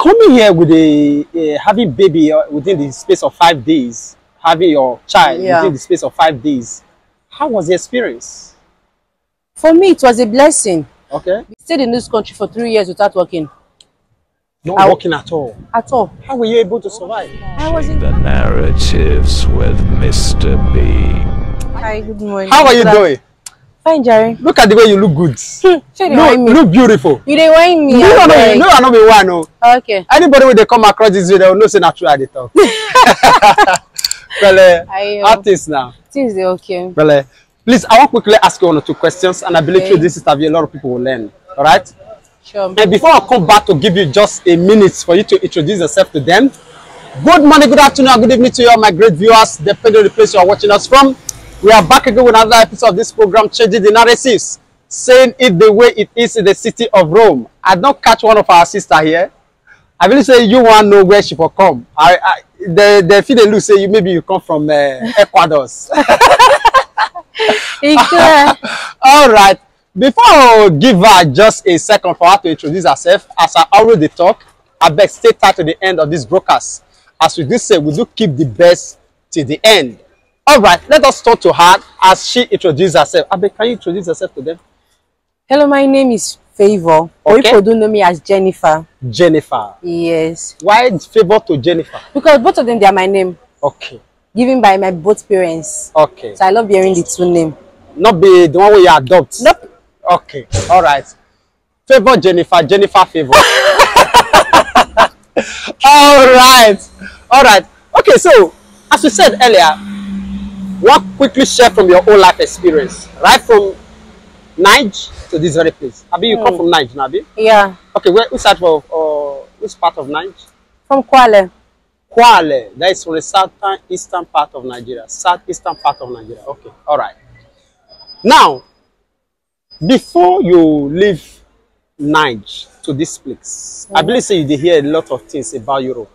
coming here with having baby within the space of 5 days, having your child within the space of 5 days, how was the experience? For me, it was a blessing. Okay. We stayed in this country for 3 years without working. Not working at all? At all. How were you able to survive? I was in the narratives with Mr. B. Hi, good morning. How are you doing? Fine, Jerry. Look at the way you look good. Look beautiful. You dey whine me. No, I know me one. No. Okay. Anybody when they come across this video, no say natural at the talk. Well, artists now. Things they okay. Well, please, I want to quickly ask you one or two questions, and I believe through this interview, a lot of people will learn. All right? Sure. And before I come back to give you just a minute for you to introduce yourself to them, good morning, good afternoon, and good evening to you all my great viewers, depending on the place you are watching us from. We are back again with another episode of this program, Changing the Narratives, saying it the way it is in the city of Rome. I don't catch one of our sisters here. I really say you want to know where she will come. The feel they look say maybe you come from Ecuador. All right. Before I give her just a second for her to introduce herself, as I already talk, I beg stay tight to the end of this broadcast. As we do say, we do keep the best till the end. All right, let us talk to her as she introduces herself. I beg, can you introduce yourself to them? Hello, my name is Favor. Or people don't know me as Jennifer. Jennifer. Yes. Why Favor to Jennifer? Because both of them, they are my name. Okay. Given by my both parents. Okay. So I love hearing the two names. Not be the one where you adopt. Nope. Okay. All right. Favor Jennifer. Jennifer Favor. All right. All right. Okay. So as we said earlier, what quickly share from your own life experience, right from Niger to this very place. Abi, you come from Niger, Nabi? Yeah. Okay, which side of which part of Niger? From Kwale. Kwale. That is from the southeastern part of Nigeria. Southeastern part of Nigeria. Okay. All right. Now, before you leave Niger to this place, I believe say you hear a lot of things about Europe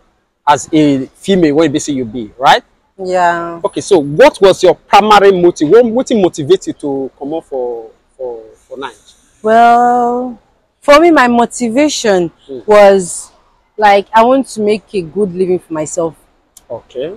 as a female when basically you be, right? Yeah. Okay, so what was your primary motive? What motivated you to come out for Niger? Well, for me, my motivation was like I want to make a good living for myself. Okay.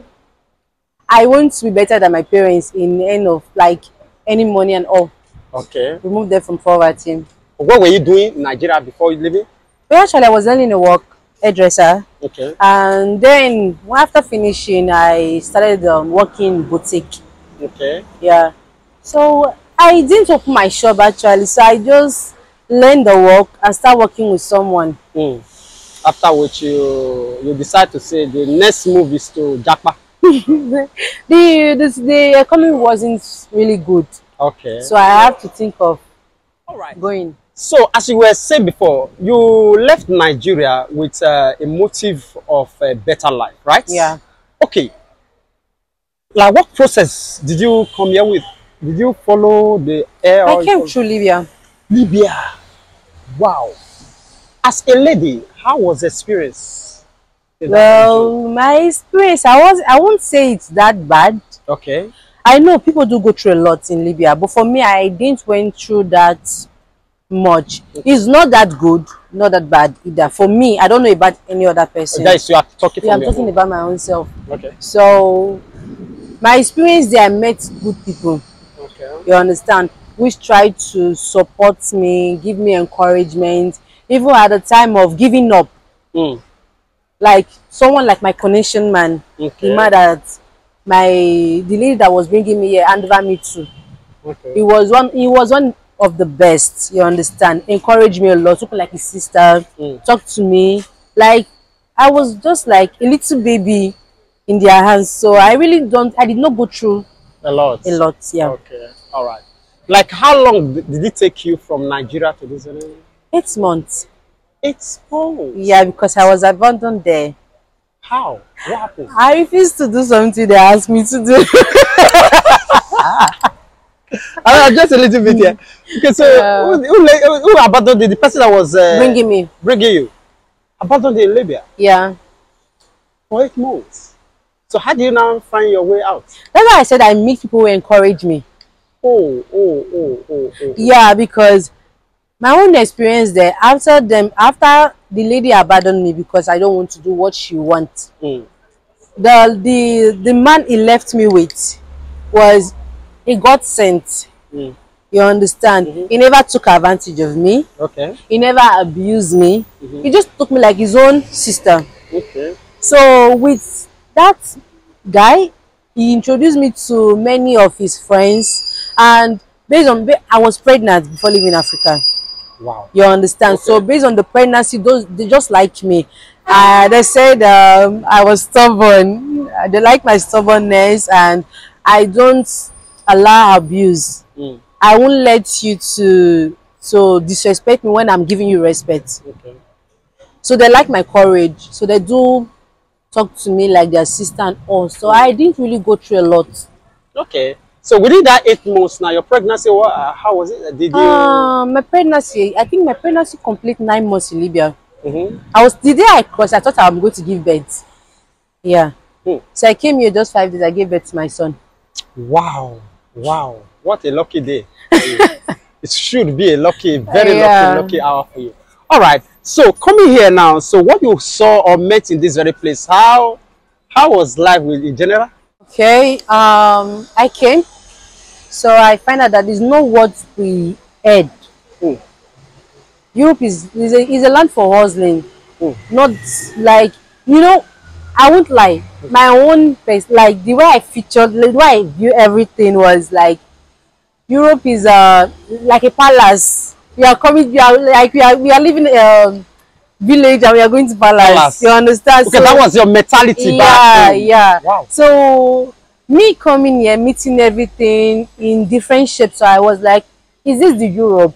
I want to be better than my parents in the end of like any money and all. Okay. Remove them from poverty. What were you doing in Nigeria before you leaving? Well, actually, I was learning to work hairdresser. Okay. And then after finishing, I started working in boutique. Okay. Yeah. So I didn't open my shop actually. So I just learned the work and start working with someone. After which you decide to say the next move is to Japa. the economy wasn't really good. Okay. So I have to think of going. So, as you were saying before, you left Nigeria with a motive of a better life, right? Yeah. Okay. Like, what process did you come here with? Did you follow the air? I came through Libya. Libya. Wow. As a lady, how was the experience? Well, my experience, I won't say it's that bad. Okay. I know people do go through a lot in Libya, but for me, I didn't went through that much. It's not that good, not that bad either. For me, I don't know about any other person. That is, you are talking I'm talking about my own self. Okay. So my experience there, I met good people. Okay. You understand? Which tried to support me, give me encouragement, even at the time of giving up. Like someone like my connection man, the man that the lady that was bringing me here handed over me to. Okay. He was one of the best, you understand. Encouraged me a lot, took me like his sister, talked to me like I was just like a little baby in their hands. So I did not go through a lot, yeah. Okay. All right. Like, how long did it take you from Nigeria to this area? 8 months. 8 months? Yeah, because I was abandoned there. How? What happened? I refused to do something they asked me to do. Just a little bit here. Okay, so who abandoned the person that was bringing you? Abandoned in Libya? Yeah. For 8 months. So how do you now find your way out? That's why I said I meet people who encourage me. Yeah, because my own experience there, after the lady abandoned me because I don't want to do what she wants. Mm. The man he left me with was he got sent. Mm. You understand? He never took advantage of me. Okay. He never abused me. He just took me like his own sister. Okay. So with that guy, he introduced me to many of his friends, and based on I was pregnant before leaving Africa. Wow. You understand? Okay. So based on the pregnancy, they just like me. They said I was stubborn. They like my stubbornness, and I don't allow abuse. Mm. I won't let you to disrespect me when I'm giving you respect. Okay. So they like my courage. So they do talk to me like their sister and all. So I didn't really go through a lot. Okay. So within that 8 months now, your pregnancy, how was it? Did you? My pregnancy, I think my pregnancy complete 9 months in Libya. Mm-hmm. The day I crossed, I thought I was going to give birth. Yeah. Mm. So I came here just 5 days. I gave birth to my son. Wow. Wow. What a lucky day. It should be a lucky, very lucky hour for you. All right. So coming here now, so what you saw or met in this very place, how was life in general? Okay. I came. So I find out that it's not what we heard. Mm. Europe is a land for hustling. Mm. Not like, I won't lie. My own face, like the way I featured, the way I view everything was like Europe is like a palace. We are living village and we are going to palace. You understand? Okay, so, that was your mentality back home. Yeah. Wow. So me coming here, meeting everything in different shapes, so I was like, is this the Europe?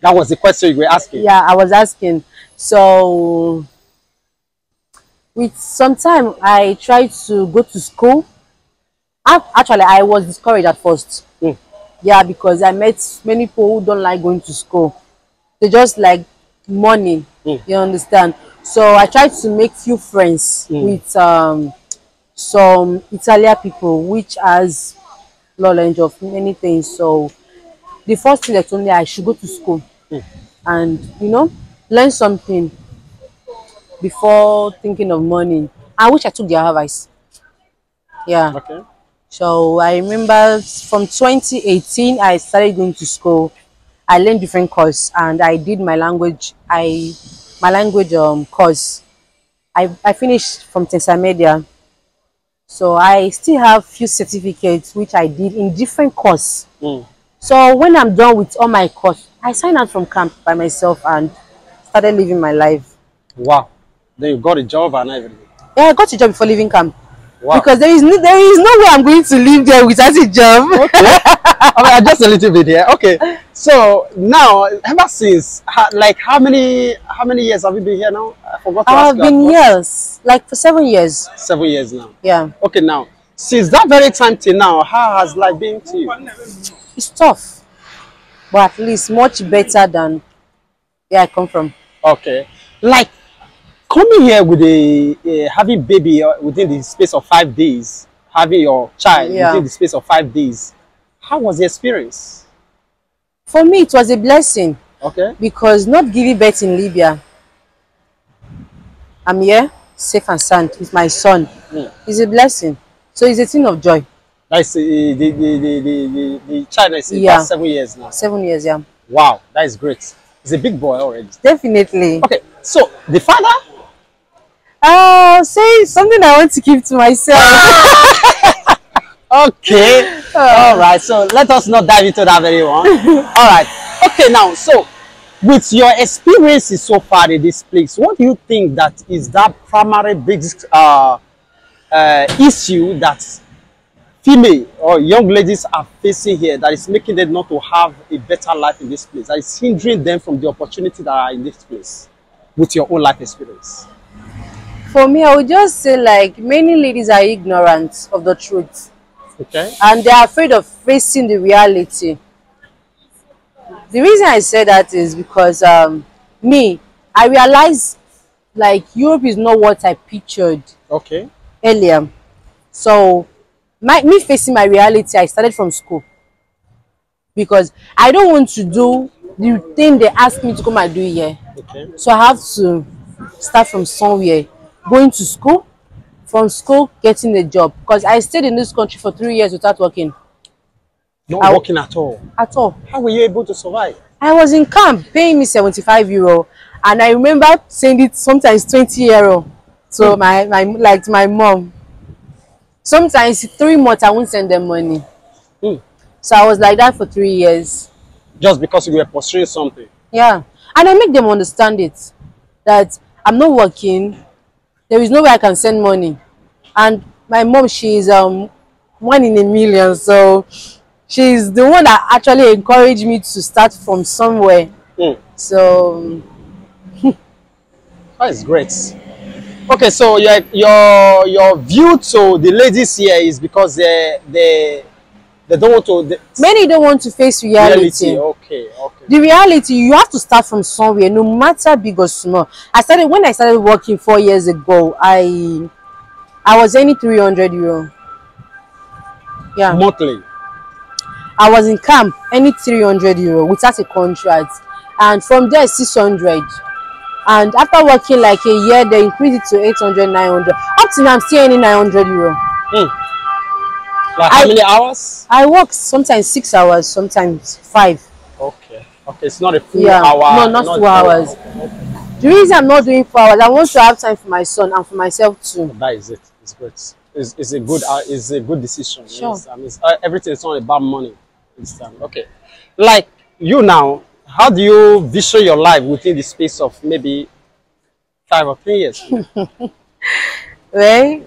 That was the question you were asking. Yeah, I was asking. So with some time I tried to go to school. Actually, I was discouraged at first. Mm. Yeah, because I met many people who don't like going to school. They just like money. Mm. You understand? So I tried to make few friends with some Italian people, which has knowledge of many things. So the first thing they told me, I should go to school and learn something before thinking of money. I wish I took their advice. Yeah. Okay. So I remember from 2018 I started going to school. I learned different courses and I did my language course. I finished from Media. So I still have few certificates which I did in different courses. Mm. So when I'm done with all my course, I signed out from camp by myself and started living my life. Wow. Then you got a job and everything. Yeah, I got a job before leaving camp. Wow. Because there is no way I'm going to live there without a job. Okay. I mean, just a little bit here. Okay. So now, ever since, like how many years have you been here now? I forgot to ask I've you been that years, like for 7 years. 7 years now. Yeah. Okay, now, since that very time till now, how has life been to you? It's tough, but at least much better than where I come from. Okay. Like, coming here with having baby within the space of 5 days, having your child within the space of 5 days, how was the experience? For me, it was a blessing. Okay. Because not giving birth in Libya, I'm here, safe and sound, with my son. It's a blessing. So it's a thing of joy. That's the child is about 7 years now. 7 years, yeah. Wow, that is great. He's a big boy already. Definitely. Okay, so the father? Say something I want to keep to myself. Okay. All right. So let us not dive into that very one. All right. Okay. Now, so with your experiences so far in this place, what do you think that is that primary biggest issue that female or young ladies are facing here that is making them not to have a better life in this place, that is hindering them from the opportunity that are in this place with your own life experience? For me, I would just say like many ladies are ignorant of the truth. Okay. And they are afraid of facing the reality. The reason I say that is because I realized like Europe is not what I pictured earlier. So me facing my reality, I started from school. Because I don't want to do the thing they ask me to come and do here. Okay. So I have to start from somewhere, going to school, from school getting a job, because I stayed in this country for 3 years without working Not working at all. at all. How were you able to survive? I was in camp paying me 75 euro, and I remember sending it sometimes 20 euro to my mom. Sometimes 3 months I won't send them money. So I was like that for 3 years. Just because you were pursuing something. Yeah, and I make them understand it, that I'm not working. There is no way I can send money, and my mom, she's 1 in a million, so she's the one that actually encouraged me to start from somewhere. So that is great. Okay, so your view to the ladies here is because they don't want to. Many don't want to face reality. Okay. The reality, you have to start from somewhere, no matter big or small. When I started working 4 years ago, I was earning 300 euro. Yeah. Monthly. I was in camp, earning 300 euro without a contract, and from there 600. And after working like a year, they increased it to 800, 900. Up to now, I'm still earning 900 euro. Like how many hours? I work sometimes 6 hours, sometimes 5. Okay, it's not a full No, hour. not 2 hours. Okay. The reason I'm not doing 4 hours, I want to have time for my son and for myself too. That is it. It's great. It's a good decision. Sure. Yes. Everything is not about money. Okay. Like you now, how do you vision your life within the space of maybe 5 or 10 years? Well,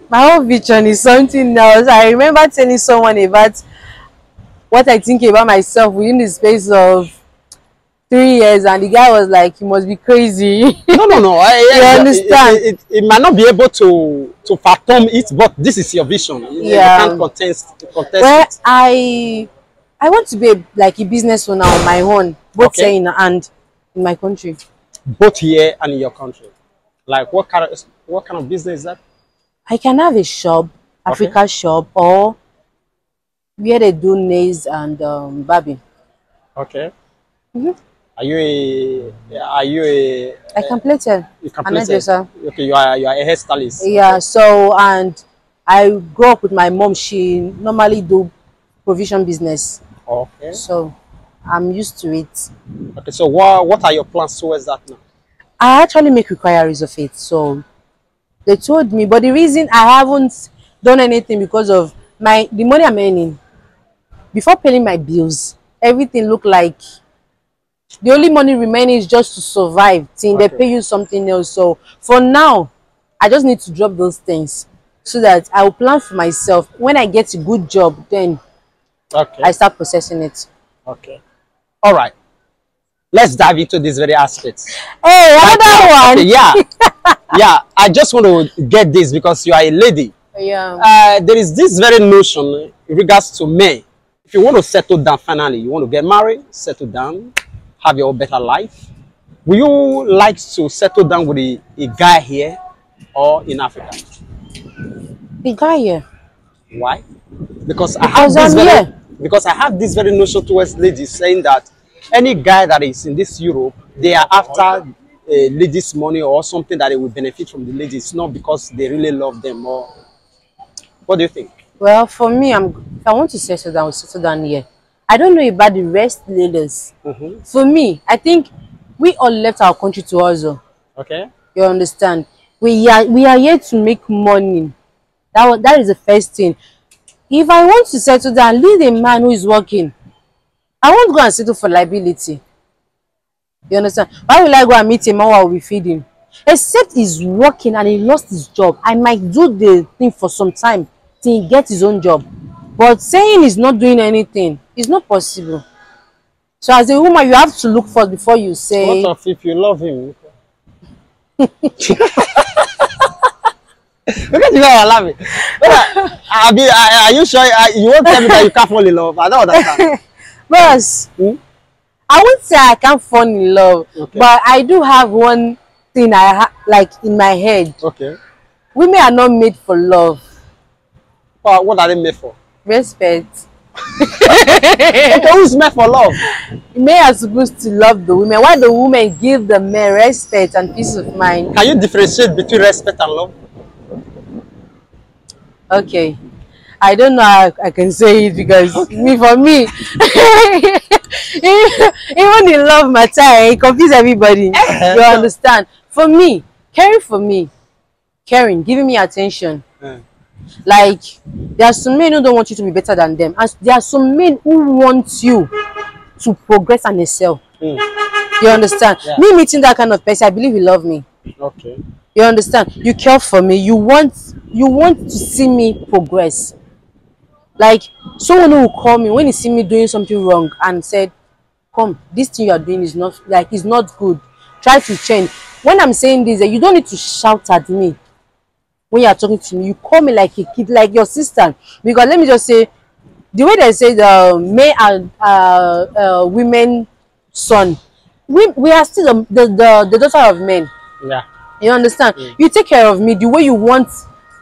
my whole vision is something else. I remember telling someone about what I think about myself within the space of 3 years, and the guy was like, "You must be crazy." No. You understand? It might not be able to fathom it, but this is your vision. Yeah. You can't contest Well, it. I want to be like a business owner on my own, both here and in my country. Both here and in your country. Like what kind of business is that? I can have a shop, Africa shop, or where they do nails and barbing. Okay. Are you a I can plait hair. you can I'm a place dresser. Okay, you are a hairstylist. Yeah, so, and I grew up with my mom. She normally do provision business. Okay. So I'm used to it. Okay, so what are your plans towards that now? I actually make inquiries of it. So they told me, but the reason I haven't done anything because of the money I'm earning. Before paying my bills, everything looked like the only money remaining is just to survive till they pay you something else. So for now, I just need to drop those things so that I will plan for myself. When I get a good job, then I start processing it. Okay. All right. Let's dive into this very aspect. Hey, another one. Okay, yeah. Yeah, I just want to get this because you are a lady. Yeah. There is this very notion in regards to men. If you want to settle down finally, you want to get married, settle down, have your better life. Would you like to settle down with a guy here or in Africa? The guy here. Why? Because I have this very notion towards ladies saying that any guy that is in this Europe, they are after ladies' money or something that they will benefit from the ladies, not because they really love them. Or what do you think? Well, for me, if I want to settle down, I'll settle down here. I don't know about the rest ladies. For me, I think we all left our country to hustle. Okay. You understand? We are here to make money. That is the first thing. If I want to settle down, leave a man who is working. I won't go and settle for liability. You understand? Why will I go and meet a man while we feed him? Except he's working and he lost his job. I might do the thing for some time till he gets his own job. But saying he's not doing anything is not possible. So as a woman, you have to look first before you say. What if you love him? Look at you guys are laughing. Are you sure you won't tell me that you can't fall in love? I don't understand. Boss, I won't say I can't fall in love, but I do have one thing like in my head. Okay. Women are not made for love. What are they made for? Respect. Okay, who's meant for love? Men are supposed to love the women. Why the women give the men respect and peace of mind? Can you differentiate between respect and love? Okay. I don't know how I can say it because for me, even in love matter, it confuse everybody. You understand? For me, caring, giving me attention. Like, there are some men who don't want you to be better than them, and there are some men who want you to progress and excel. You understand? Yeah. Me meeting that kind of person, I believe he love me. Okay. You understand? You care for me. You want to see me progress. Like, someone who will call me when he see me doing something wrong and said, "Come, this thing you are doing is not is not good. Try to change." When I'm saying this, you don't need to shout at me. When you are talking to me, you call me like a kid, like your sister. Because let me just say, the way they say the men and women son, we are still the daughter of men. Yeah. You understand? You take care of me the way you want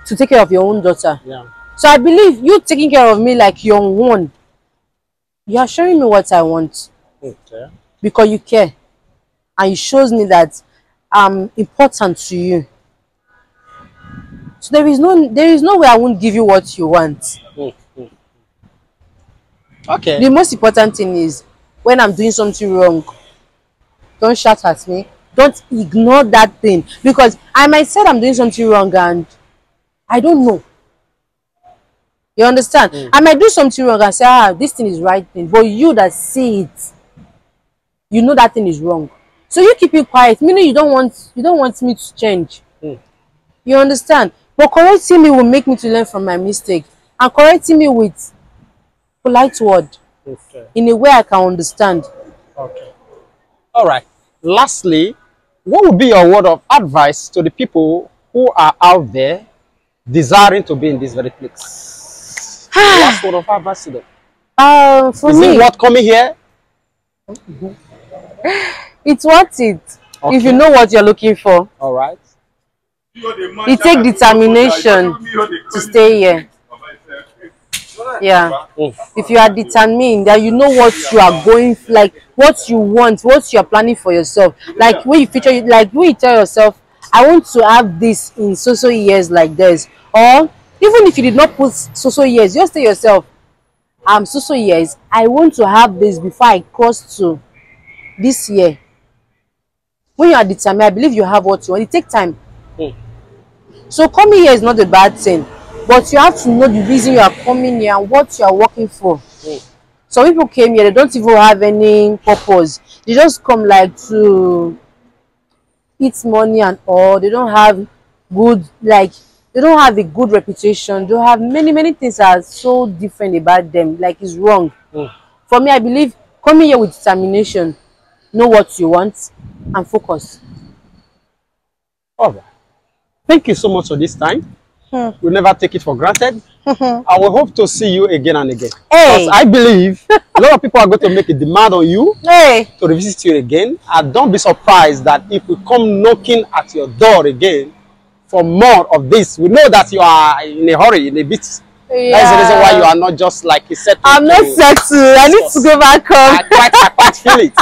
to take care of your own daughter. Yeah. So I believe you taking care of me like your own. You are showing me what I want. Okay. Because you care. And it shows me that I'm important to you. So there is no way I won't give you what you want. Okay. The most important thing is when I'm doing something wrong, don't shout at me. Don't ignore that thing. Because I might say I'm doing something wrong and I don't know. You understand? I might do something wrong and say, this thing is right thing. But you that see it, you know that thing is wrong. So you keep it quiet. Meaning you don't want me to change. You understand? But correcting me will make me to learn from my mistake. And correcting me with polite word. Okay. In a way I can understand. Okay. All right. Lastly, what would be your word of advice to the people who are out there desiring to be in this very place? Last word of advice to them. For Is me, it worth coming here? it's worth it. Okay. If you know what you're looking for. All right. It takes determination to stay here. Yeah. If you are determined that you know what you are going, like what you want, what you are planning for yourself, like when you tell yourself, I want to have this in so years like this, or even if you did not put so years, just tell yourself, so years, I want to have this before I cross to this year. When you are determined, I believe you have what you want. It takes time. So coming here is not a bad thing, but you have to know the reason you are coming here and what you are working for. Some people came here, they don't even have any purpose. They just come like to eat money and all. They don't have good, like, they don't have a good reputation. They don't have many things that are so different about them, like it's wrong. For me, I believe coming here with determination, know what you want and focus. All right. Thank you so much for this time. We'll never take it for granted. I will hope to see you again and again. Hey. Because I believe a lot of people are going to make a demand on you to revisit you again. And don't be surprised that if we come knocking at your door again for more of this, we know that you are in a hurry, in a bit. Yeah. That's the reason why you are not just like you said. I'm not settled. I need to go back home. I quite feel it.